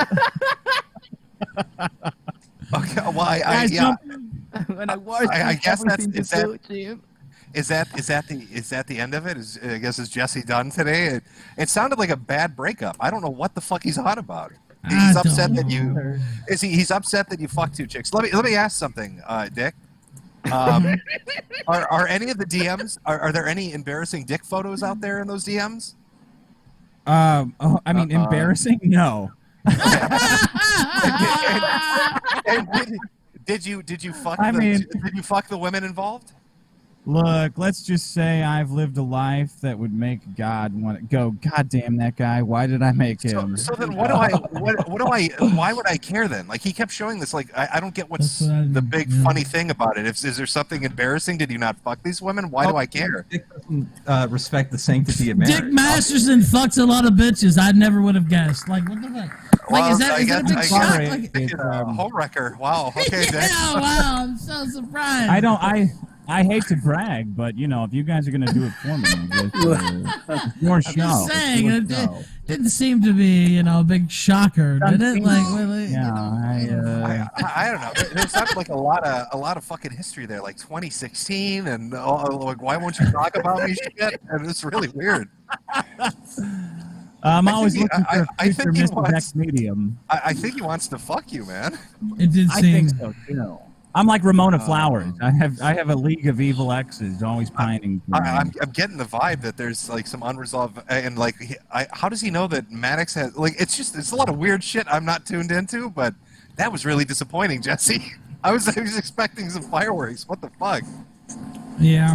Okay. Well, When I watched I guess that's Jim. is that the end of it? I guess is Jesse done today? It sounded like a bad breakup. I don't know what the fuck he's on about. He's upset that you he's upset that you fucked two chicks. Let me ask something, Dick. Are any of the DMs are there any embarrassing dick photos out there in those DMs? I mean, embarrassing? No. And did you fuck? Did you fuck the women involved? Look, let's just say I've lived a life that would make God want to go. God damn that guy! Why did I make him? So then, why would I care then? Like he kept showing this. Like I don't get what's the big funny thing about it. Is there something embarrassing? Did you not fuck these women? Why do I care? Dick doesn't respect the sanctity of marriage. Dick Masterson fucks a lot of bitches. I never would have guessed. Like, what the fuck? Like, is that a big shock? Like, home wrecker. Wow. Okay, Dick. yeah, wow. I'm so surprised. I hate to brag, but if you guys are gonna do it for me, just, your show. I'm just saying, it didn't seem to be, a big shocker, did it? Like, I don't know. There sounded like a lot of fucking history there, like 2016, and like why won't you talk about me shit? And it's really weird. I'm always looking for I a future think he Mr. Next Medium. I think he wants to fuck you, man. It did I seem. think so too. I'm like Ramona Flowers. I have a league of evil exes, always pining. I'm getting the vibe that there's like some unresolved, and like, how does he know that Maddox has like? It's a lot of weird shit I'm not tuned into, but that was really disappointing, Jesse. I was expecting some fireworks. What the fuck? Yeah.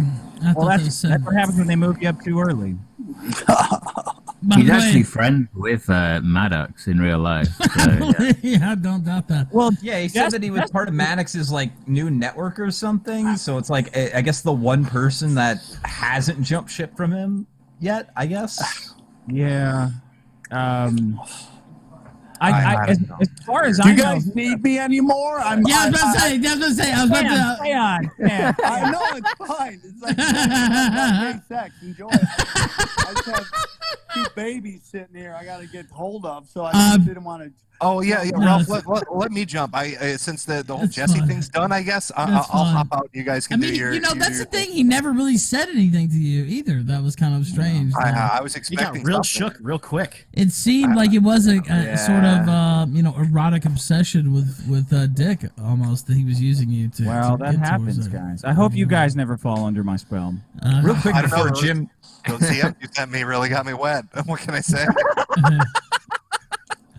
Well, that's what happens when they move you up too early. He's actually friends with Maddox in real life. So, yeah, I don't doubt that. Well, yeah, he said that he was part of Maddox's like new network or something. So it's like I guess the one person that hasn't jumped ship from him yet. I guess. Yeah. As far as Do I you know, guys need me anymore? I was about to say. stay on. Yeah. I know it's fine. It's like gay sex. Enjoy it. I just have 2 babies sitting here. I got to get hold of, so I didn't want to. Oh yeah, Ralph. Let me jump. Since the whole Jesse thing's done, I guess I'll hop out. You guys can do your. That's the thing. He never really said anything to you either. That was kind of strange. I was expecting. He got real shook real quick. It seemed like it was a sort of erotic obsession with Dick almost that he was using you to. Well, to that get happens, towards it. guys. I hope you guys never fall under my spell. Real quick I don't before know, Jim. Those DMs you sent me really got me wet. What can I say?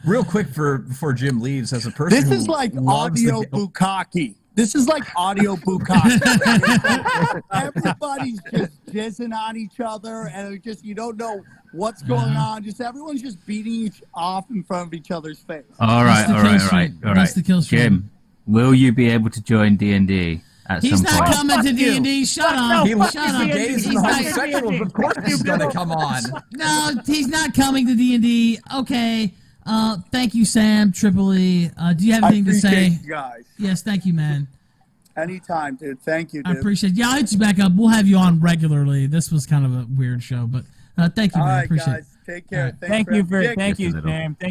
Real quick before Jim leaves, as a person This who is like loves audio the- bukkake. This is like audio bukkake. Everybody's just jizzing on each other, and it just you don't know what's going on. Just everyone's just beating each off in front of each other's face. All right. That's the kill stream. Jim, will you be able to join D&D at He's some not point? coming to D&D. Shut up. He loves Shut the up. gays and He's the not- homosexuals. Of course he's gonna come on. No, he's not coming to D&D. Okay. Thank you, Sam Tripoli. Do you have anything to say? You guys. Yes, thank you, man. Anytime, dude. Thank you, I dude. appreciate it. Yeah, I'll hit you back up. We'll have you on regularly. This was kind of a weird show, but thank you, All man. right, Appreciate guys. it. Take care. Right. Thank you, Dick, Sam. Thank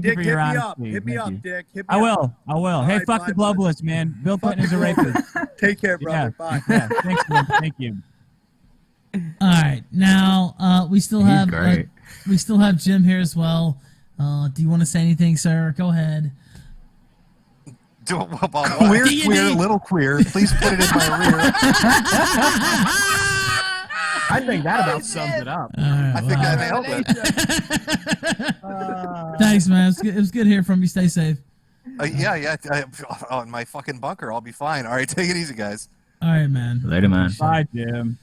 you Dick, for your hit me up. honesty. Hit me Thank up, you. Dick. Hit me I up. will. Hey, All right, fuck the bye, globalists, man. Bill Clinton is a rapist. Take care, brother. Yeah. Bye. Yeah, thanks, man. Thank you. All right, now we still have great. Jim here as well. Do you want to say anything, sir? Go ahead. Queer, little queer. Please put it in my rear. I think that about sums it up. I think I nailed it. Thanks, man. It was good hearing from you. Stay safe. Yeah. In my fucking bunker, I'll be fine. All right, take it easy, guys. All right, man. Later, man. Bye, Jim.